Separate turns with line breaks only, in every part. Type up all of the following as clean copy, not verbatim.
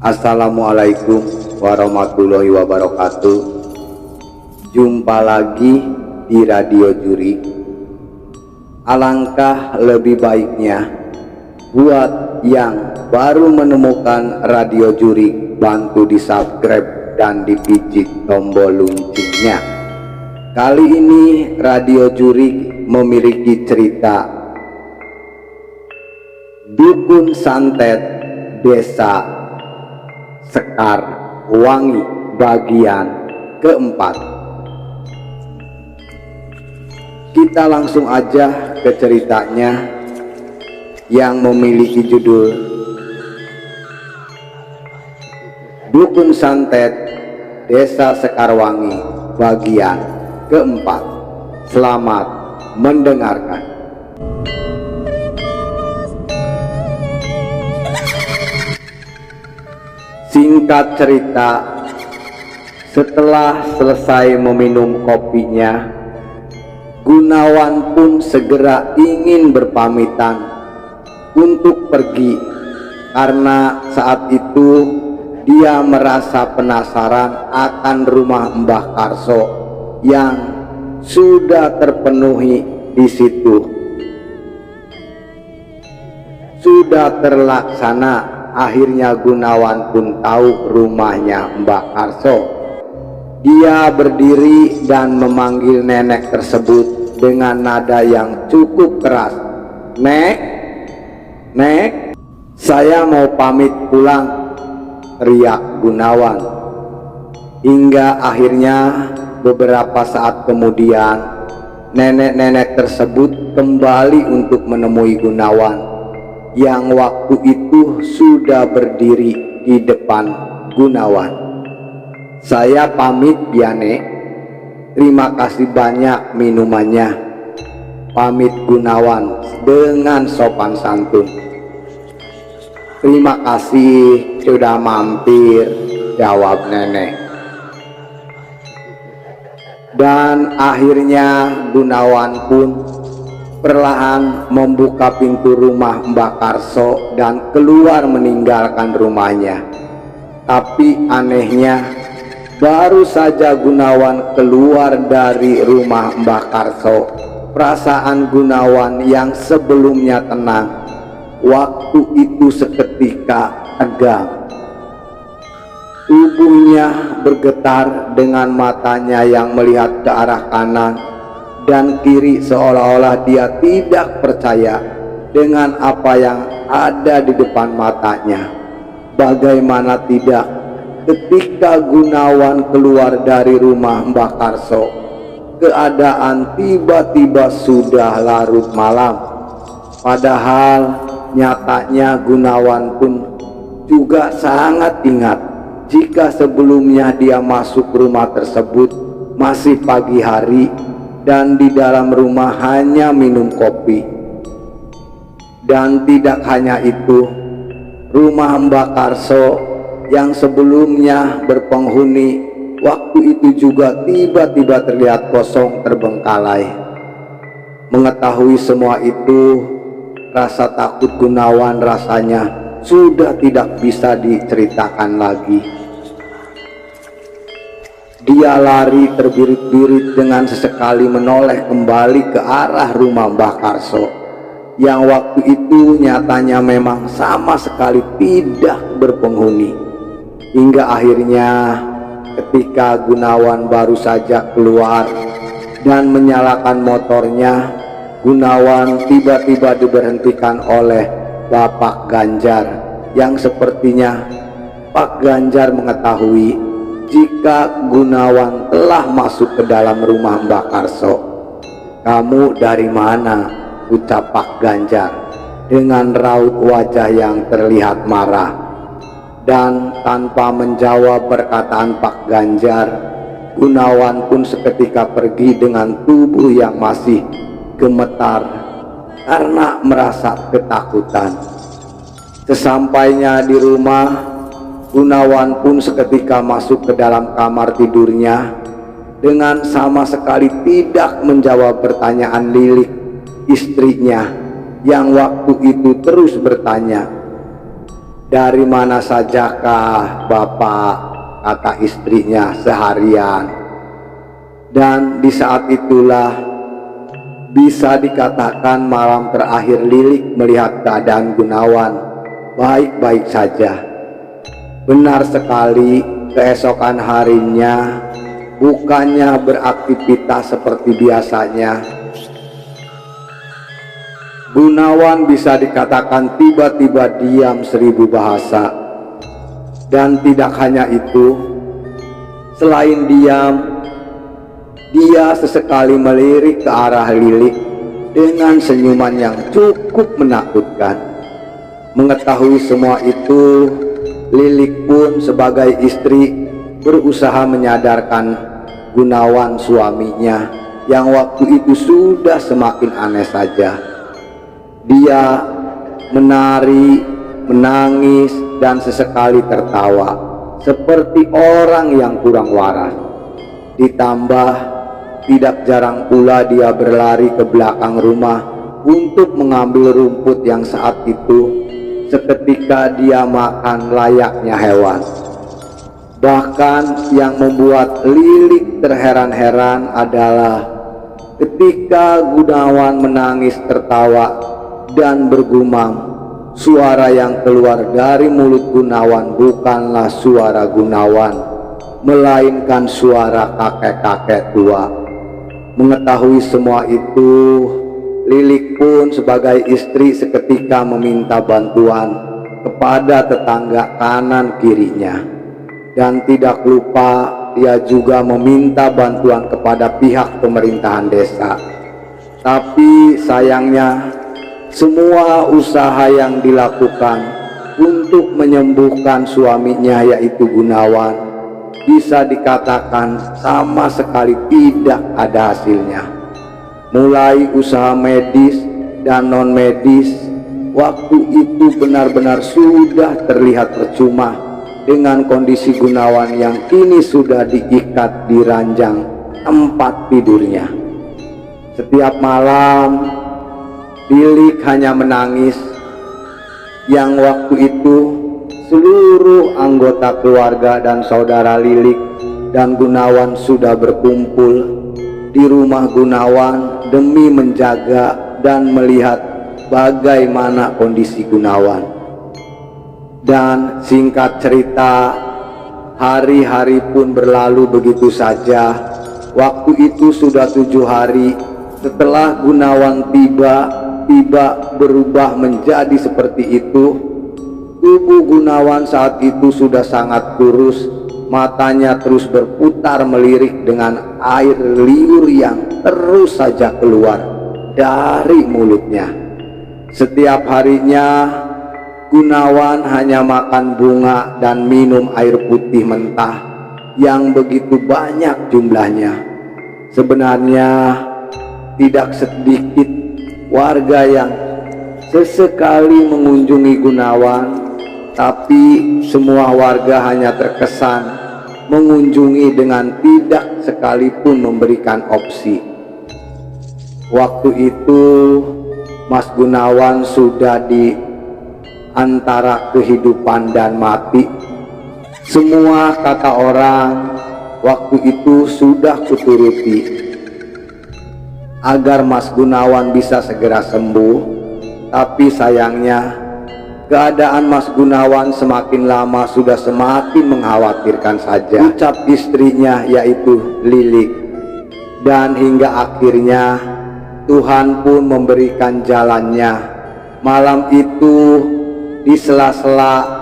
Assalamualaikum warahmatullahi wabarakatuh. Jumpa lagi di Radio Jurik. Alangkah lebih baiknya buat yang baru menemukan Radio Jurik, bantu di subscribe dan dipicit tombol loncengnya. Kali ini Radio Jurik memiliki cerita Dukun Santet Desa Sekarwangi bagian keempat. Kita langsung aja ke ceritanya yang memiliki judul Dukun Santet Desa Sekarwangi bagian keempat. Selamat mendengarkan. Singkat cerita, setelah selesai meminum kopinya, Gunawan pun segera ingin berpamitan untuk pergi, karena saat itu dia merasa penasaran akan rumah Mbah Karso yang sudah terpenuhi di situ. Sudah terlaksana. Akhirnya Gunawan pun tahu rumahnya Mbak Karso. Dia berdiri dan memanggil nenek tersebut dengan nada yang cukup keras. "Nek, Nek, saya mau pamit pulang," teriak Gunawan. Hingga akhirnya beberapa saat kemudian nenek-nenek tersebut kembali untuk menemui Gunawan yang waktu itu sudah berdiri di depan Gunawan. "Saya pamit ya, Nek. Terima kasih banyak minumannya," pamit Gunawan dengan sopan santun. "Terima kasih sudah mampir," jawab nenek. Dan akhirnya Gunawan pun perlahan membuka pintu rumah Mbak Karso dan keluar meninggalkan rumahnya. Tapi anehnya, baru saja Gunawan keluar dari rumah Mbak Karso, perasaan Gunawan yang sebelumnya tenang, waktu itu seketika tegang. Tubuhnya bergetar dengan matanya yang melihat ke arah kanan dan kiri, seolah-olah dia tidak percaya dengan apa yang ada di depan matanya. Bagaimana tidak, ketika Gunawan keluar dari rumah Mbah Karso, keadaan tiba-tiba sudah larut malam. Padahal nyatanya Gunawan pun juga sangat ingat jika sebelumnya dia masuk rumah tersebut masih pagi hari dan di dalam rumah hanya minum kopi. Dan tidak hanya itu, rumah Mbak Karso yang sebelumnya berpenghuni waktu itu juga tiba-tiba terlihat kosong terbengkalai. Mengetahui semua itu, rasa takut Gunawan rasanya sudah tidak bisa diceritakan lagi. Dia lari terbirit-birit dengan sesekali menoleh kembali ke arah rumah Mbah Karso yang waktu itu nyatanya memang sama sekali tidak berpenghuni. Hingga akhirnya ketika Gunawan baru saja keluar dan menyalakan motornya, Gunawan tiba-tiba diberhentikan oleh Bapak Ganjar yang sepertinya Pak Ganjar mengetahui jika Gunawan telah masuk ke dalam rumah Mbak Karso. "Kamu dari mana?" ucap Pak Ganjar dengan raut wajah yang terlihat marah. Dan tanpa menjawab perkataan Pak Ganjar, Gunawan pun seketika pergi dengan tubuh yang masih gemetar karena merasa ketakutan. Sesampainya di rumah, Gunawan pun seketika masuk ke dalam kamar tidurnya dengan sama sekali tidak menjawab pertanyaan Lilik, istrinya, yang waktu itu terus bertanya, "Dari mana sajakah Bapak?" kata istrinya seharian. Dan di saat itulah bisa dikatakan malam terakhir Lilik melihat keadaan Gunawan baik-baik saja. Benar sekali, keesokan harinya bukannya beraktivitas seperti biasanya, Gunawan bisa dikatakan tiba-tiba diam 1000 bahasa. Dan tidak hanya itu, selain diam, dia sesekali melirik ke arah Lilik dengan senyuman yang cukup menakutkan. Mengetahui semua itu, Lilik pun sebagai istri berusaha menyadarkan Gunawan suaminya yang waktu itu sudah semakin aneh saja. Dia menari, menangis, dan sesekali tertawa seperti orang yang kurang waras. Ditambah tidak jarang pula dia berlari ke belakang rumah untuk mengambil rumput yang saat itu seketika dia makan layaknya hewan. Bahkan yang membuat Lilik terheran-heran adalah ketika Gunawan menangis, tertawa, dan bergumam, suara yang keluar dari mulut Gunawan bukanlah suara Gunawan, melainkan suara kakek-kakek tua. Mengetahui semua itu, Lilik pun sebagai istri seketika meminta bantuan kepada tetangga kanan kirinya. Dan tidak lupa dia juga meminta bantuan kepada pihak pemerintahan desa. Tapi sayangnya semua usaha yang dilakukan untuk menyembuhkan suaminya yaitu Gunawan bisa dikatakan sama sekali tidak ada hasilnya. Mulai usaha medis dan non medis, waktu itu benar-benar sudah terlihat percuma dengan kondisi Gunawan yang kini sudah diikat di ranjang tempat tidurnya. Setiap malam Lilik hanya menangis, yang waktu itu seluruh anggota keluarga dan saudara Lilik dan Gunawan sudah berkumpul di rumah Gunawan demi menjaga dan melihat bagaimana kondisi Gunawan. Dan singkat cerita, hari-hari pun berlalu begitu saja. Waktu itu sudah 7 hari setelah Gunawan tiba berubah menjadi seperti itu. Tubuh Gunawan saat itu sudah sangat kurus, matanya terus berputar melirik dengan air liur yang terus saja keluar dari mulutnya. Setiap harinya Gunawan hanya makan bunga dan minum air putih mentah yang begitu banyak jumlahnya. Sebenarnya tidak sedikit warga yang sesekali mengunjungi Gunawan, tapi semua warga hanya terkesan mengunjungi dengan tidak sekalipun memberikan opsi. Waktu itu Mas Gunawan sudah di antara kehidupan dan mati. Semua kata orang waktu itu sudah kuturuti agar Mas Gunawan bisa segera sembuh. Tapi sayangnya keadaan Mas Gunawan semakin lama sudah semakin mengkhawatirkan saja, ucap istrinya yaitu Lilik. Dan hingga akhirnya Tuhan pun memberikan jalannya. Malam itu di sela-sela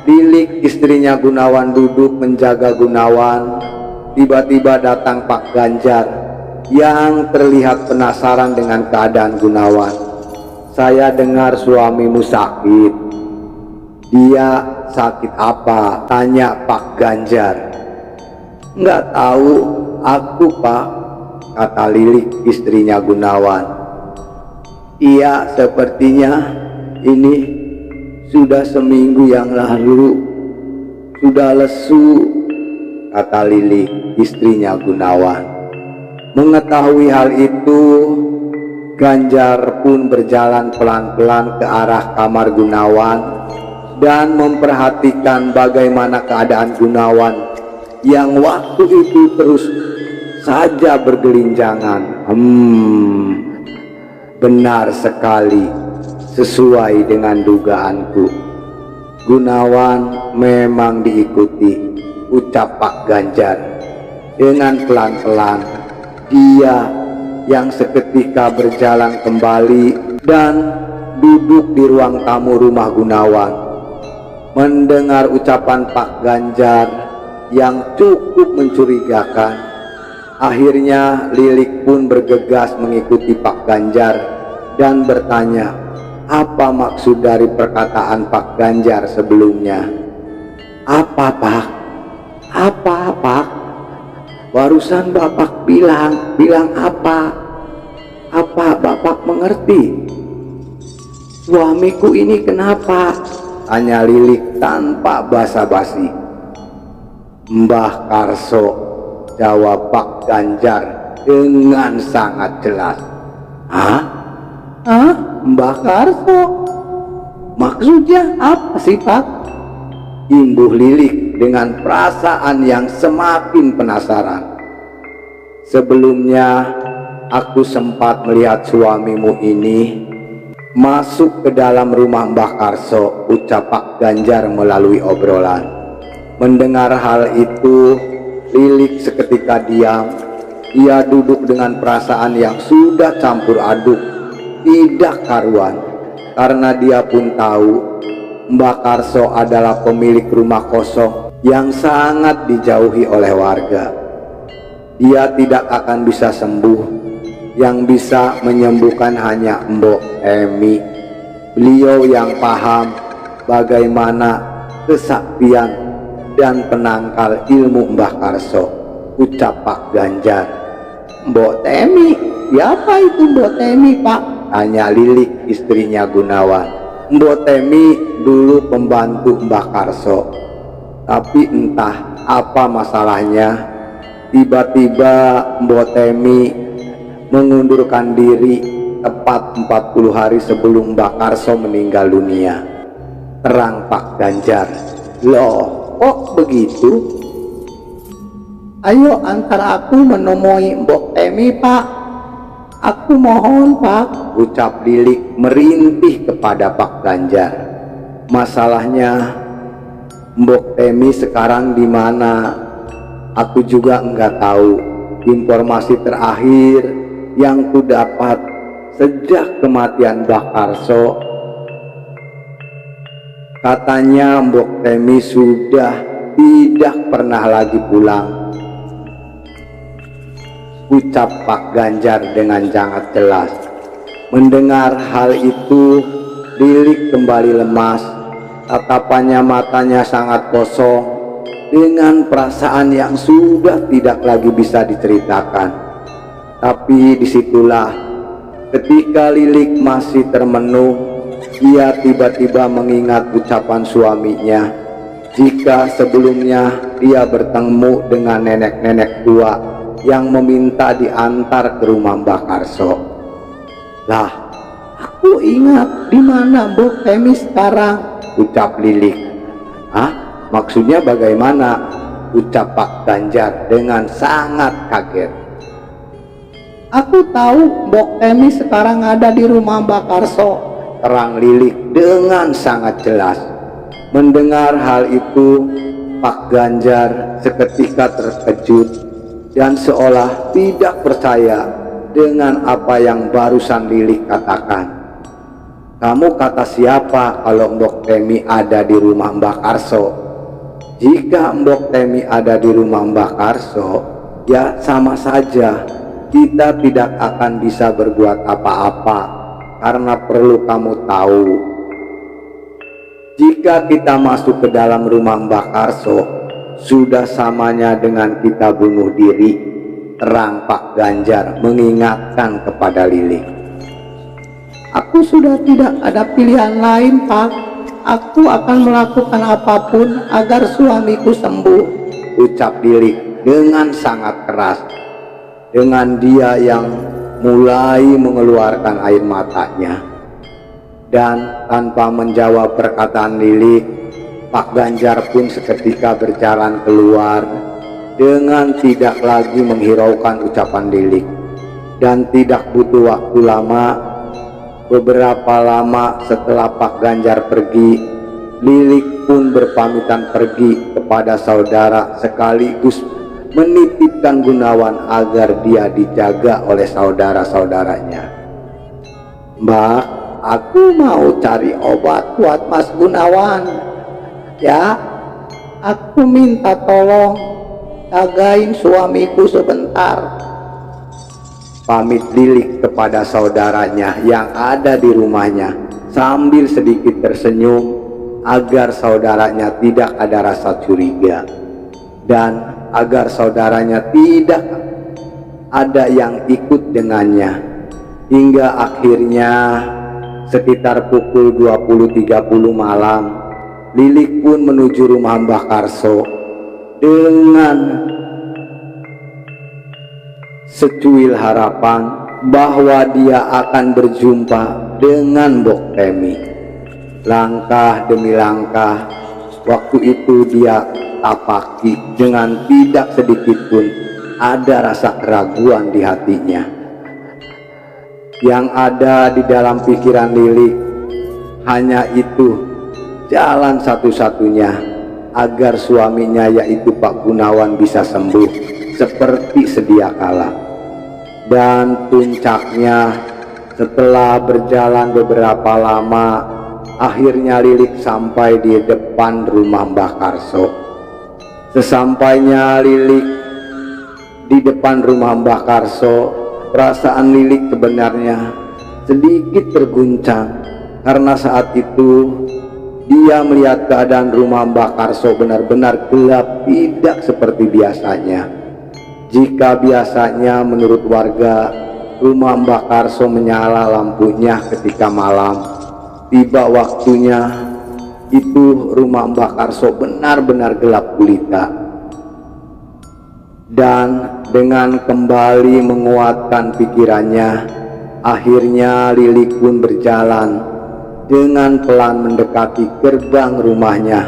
Lilik istrinya Gunawan duduk menjaga Gunawan, tiba-tiba datang Pak Ganjar yang terlihat penasaran dengan keadaan Gunawan. "Saya dengar suamimu sakit." "Dia sakit apa?" tanya Pak Ganjar. "Nggak tahu aku, Pak," kata Lilik istrinya Gunawan. "Iya, sepertinya ini sudah seminggu yang lalu, sudah lesu," kata Lilik istrinya Gunawan. Mengetahui hal itu, Ganjar pun berjalan pelan-pelan ke arah kamar Gunawan dan memperhatikan bagaimana keadaan Gunawan yang waktu itu terus saja bergelinjangan. Benar sekali, sesuai dengan dugaanku. Gunawan memang diikuti, ucap Pak Ganjar. Dengan pelan-pelan, dia yang seketika berjalan kembali dan duduk di ruang tamu rumah Gunawan. Mendengar ucapan Pak Ganjar yang cukup mencurigakan, akhirnya Lilik pun bergegas mengikuti Pak Ganjar dan bertanya, apa maksud dari perkataan Pak Ganjar sebelumnya? Apa Pak? Apa Pak? Barusan Bapak bilang apa? Apa Bapak mengerti? Suamiku ini kenapa? Tanya Lilik tanpa basa-basi. Mbah Karso, jawab Pak Ganjar dengan sangat jelas. Hah? Mbah Karso? Maksudnya apa sih Pak? Imbuh Lilik dengan perasaan yang semakin penasaran. Sebelumnya aku sempat melihat suamimu ini masuk ke dalam rumah Mbah Karso, ucap Pak Ganjar melalui obrolan. Mendengar hal itu, Lilik seketika diam. Ia duduk dengan perasaan yang sudah campur aduk, tidak karuan, karena dia pun tahu Mbah Karso adalah pemilik rumah kosong yang sangat dijauhi oleh warga. Dia tidak akan bisa sembuh, yang bisa menyembuhkan hanya Mbok Emi. Beliau yang paham bagaimana kesaktian dan penangkal ilmu Mbah Karso, ucap Pak Ganjar. Mbok Temi? Siapa itu Mbok Temi Pak? Tanya Lilik, istrinya Gunawan. Mbok Temi dulu pembantu Mbah Karso, tapi entah apa masalahnya, tiba-tiba Mbok Temi mengundurkan diri tepat 40 hari sebelum Mbah Karso meninggal dunia, terang Pak Ganjar. Loh, kok begitu? Ayo antar aku menemui Mbok Temi Pak. Aku mohon Pak, ucap Lilik merintih kepada Pak Ganjar. Masalahnya Mbok Temi sekarang di mana? Aku juga enggak tahu. Informasi terakhir yang ku dapat sejak kematian Mbah Karso, katanya Mbok Temi sudah tidak pernah lagi pulang, ucap Pak Ganjar dengan sangat jelas. Mendengar hal itu, Lilik kembali lemas. Tatapannya matanya sangat kosong, dengan perasaan yang sudah tidak lagi bisa diceritakan. Tapi disitulah ketika Lilik masih termenung, ia tiba-tiba mengingat ucapan suaminya jika sebelumnya dia bertemu dengan nenek-nenek tua yang meminta diantar ke rumah Mbah Karso. Lah, aku ingat di mana Mbok Temi sekarang, ucap Lilik. Hah? Maksudnya bagaimana? Ucap Pak Ganjar dengan sangat kaget. Aku tahu Mbok Temi sekarang ada di rumah Mbah Karso, terang Lilik dengan sangat jelas. Mendengar hal itu, Pak Ganjar seketika terkejut dan seolah tidak percaya dengan apa yang barusan Lilik katakan. Kamu kata siapa kalau Mbok Temi ada di rumah Mbah Karso? Jika Mbok Temi ada di rumah Mbah Karso, ya sama saja kita tidak akan bisa berbuat apa-apa, karena perlu kamu tahu, jika kita masuk ke dalam rumah Mbah Karso, sudah samanya dengan kita bunuh diri, terang Pak Ganjar mengingatkan kepada Lilik. Aku sudah tidak ada pilihan lain Pak. Aku akan melakukan apapun agar suamiku sembuh, ucap Lilik dengan sangat keras. Dengan dia yang mulai mengeluarkan air matanya. Dan tanpa menjawab perkataan Lilik, Pak Ganjar pun seketika berjalan keluar dengan tidak lagi menghiraukan ucapan Lilik. Dan tidak butuh waktu lama, beberapa lama setelah Pak Ganjar pergi, Lilik pun berpamitan pergi kepada saudara sekaligus menitipkan Gunawan agar dia dijaga oleh saudara-saudaranya. "Mbak, aku mau cari obat buat Mas Gunawan. Ya, aku minta tolong jagain suamiku sebentar," pamit Lilik kepada saudaranya yang ada di rumahnya sambil sedikit tersenyum agar saudaranya tidak ada rasa curiga dan agar saudaranya tidak ada yang ikut dengannya. Hingga akhirnya sekitar pukul 20.30 malam, Lilik pun menuju rumah Mbah Karso dengan secuil harapan bahwa dia akan berjumpa dengan Mbok Temi. Langkah demi langkah, waktu itu dia tapaki dengan tidak sedikit pun ada rasa keraguan di hatinya. Yang ada di dalam pikiran Lilik hanya itu jalan satu-satunya agar suaminya yaitu Pak Gunawan bisa sembuh seperti sedia kala. Dan puncaknya, setelah berjalan beberapa lama, akhirnya Lilik sampai di depan rumah Mbah Karso. Sesampainya Lilik di depan rumah Mbah Karso, perasaan Lilik sebenarnya sedikit terguncang karena saat itu dia melihat keadaan rumah Mbah Karso benar-benar gelap, tidak seperti biasanya. Jika biasanya menurut warga rumah Mbah Karso menyala lampunya ketika malam, tiba waktunya itu rumah Mbah Karso benar-benar gelap gulita. Dan dengan kembali menguatkan pikirannya, akhirnya Lilik pun berjalan dengan pelan mendekati gerbang rumahnya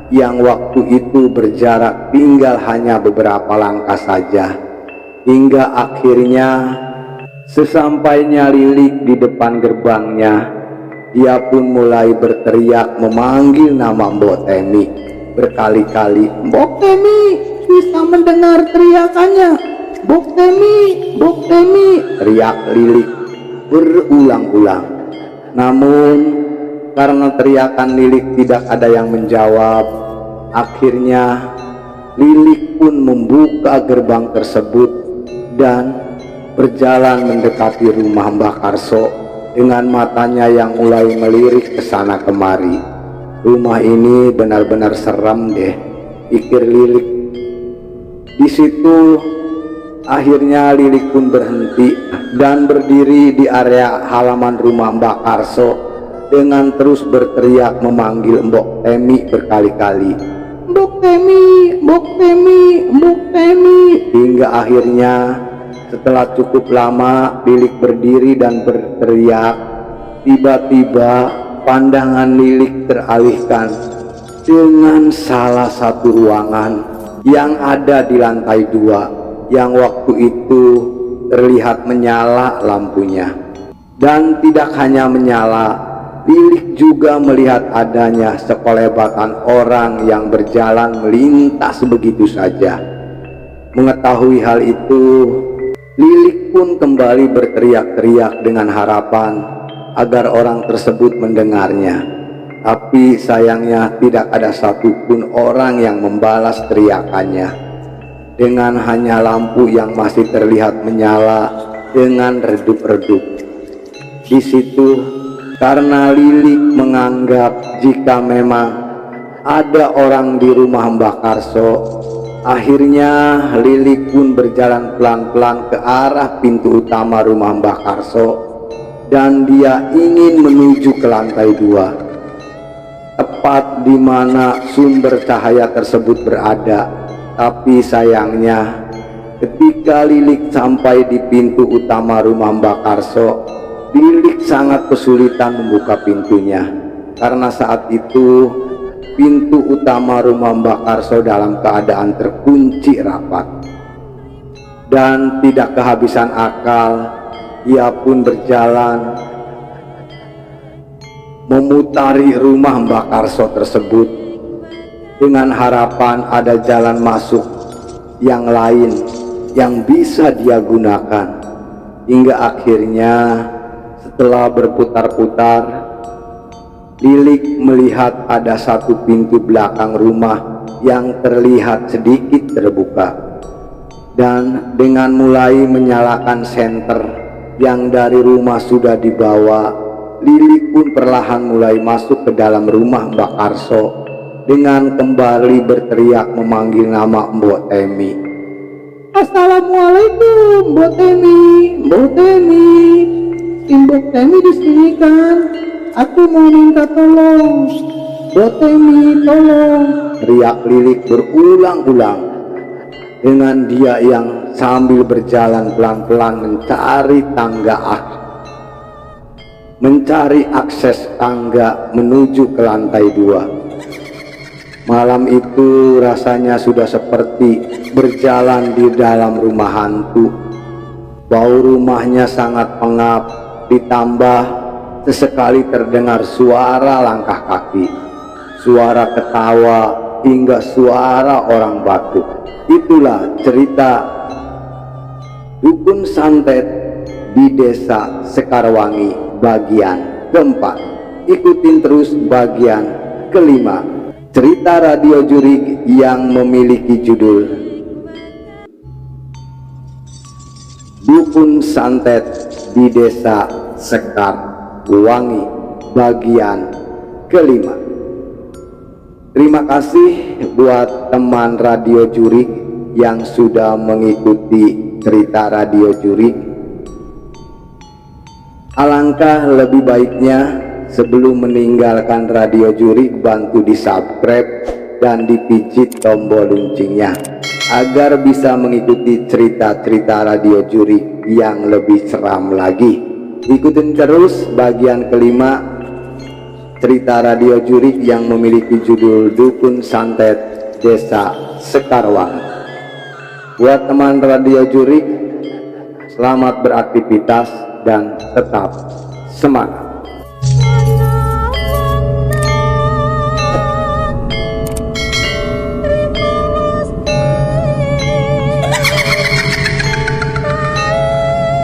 yang waktu itu berjarak tinggal hanya beberapa langkah saja. Hingga akhirnya sesampainya Lilik di depan gerbangnya, dia pun mulai berteriak memanggil nama Mbok Temi berkali-kali. "Mbok Temi, bisa mendengar teriakannya? Mbok Temi, Mbok Temi," teriak Lilik berulang-ulang. Namun karena teriakan Lilik tidak ada yang menjawab, akhirnya Lilik pun membuka gerbang tersebut dan berjalan mendekati rumah Mbah Karso dengan matanya yang mulai melirik ke sana kemari. Rumah ini benar-benar seram deh, pikir Lilik. Di situ akhirnya Lilik pun berhenti dan berdiri di area halaman rumah Mbah Karso dengan terus berteriak memanggil Mbok Temi berkali-kali. "Mbok Temi, Mbok Temi, Mbok Temi." Hingga akhirnya setelah cukup lama Lilik berdiri dan berteriak, tiba-tiba pandangan Lilik teralihkan dengan salah satu ruangan yang ada di lantai 2 yang waktu itu terlihat menyala lampunya. Dan tidak hanya menyala, Lilik juga melihat adanya sekelebatan orang yang berjalan melintas begitu saja. Mengetahui hal itu, Lilik pun kembali berteriak-teriak dengan harapan agar orang tersebut mendengarnya. Tapi sayangnya tidak ada satupun orang yang membalas teriakannya. Dengan hanya lampu yang masih terlihat menyala dengan redup-redup. Di situ, karena Lilik menganggap jika memang ada orang di rumah Mbah Karso, akhirnya Lilik pun berjalan pelan-pelan ke arah pintu utama rumah Mbah Karso dan dia ingin menuju ke lantai 2, tepat di mana sumber cahaya tersebut berada. Tapi sayangnya ketika Lilik sampai di pintu utama rumah Mbah Karso, Lilik sangat kesulitan membuka pintunya karena saat itu pintu utama rumah Mbak Karso dalam keadaan terkunci rapat. Dan tidak kehabisan akal, ia pun berjalan memutari rumah Mbak Karso tersebut dengan harapan ada jalan masuk yang lain yang bisa dia gunakan. Hingga akhirnya setelah berputar-putar, Lilik melihat ada satu pintu belakang rumah yang terlihat sedikit terbuka. Dan dengan mulai menyalakan senter yang dari rumah sudah dibawa, Lilik pun perlahan mulai masuk ke dalam rumah Mbak Karso dengan kembali berteriak memanggil nama Mbok Temi.
Assalamualaikum, Mbok Temi, Mbok Temi. Mbok Temi di sini kan? Aku mau minta tolong. Mbok Temi, tolong.
Teriak Lilik berulang-ulang dengan dia yang sambil berjalan pelan-pelan mencari akses tangga menuju ke lantai 2. Malam itu rasanya sudah seperti berjalan di dalam rumah hantu. Bau rumahnya sangat pengap, ditambah sesekali terdengar suara langkah kaki, suara ketawa, hingga suara orang batuk. Itulah cerita Dukun Santet di Desa Sekarwangi bagian keempat. Ikutin terus bagian kelima, cerita Radio Jurik yang memiliki judul Dukun Santet di Desa Sekarwangi bagian kelima. Terima kasih buat teman Radio Jurik yang sudah mengikuti cerita Radio Jurik. Alangkah lebih baiknya sebelum meninggalkan Radio Jurik, bantu di subscribe dan dipijit tombol loncengnya agar bisa mengikuti cerita-cerita Radio Jurik yang lebih seram lagi. Ikutin terus bagian kelima cerita Radio Jurik yang memiliki judul Dukun Santet Desa Sekarwangi. Buat teman Radio Jurik, selamat beraktivitas dan tetap semangat.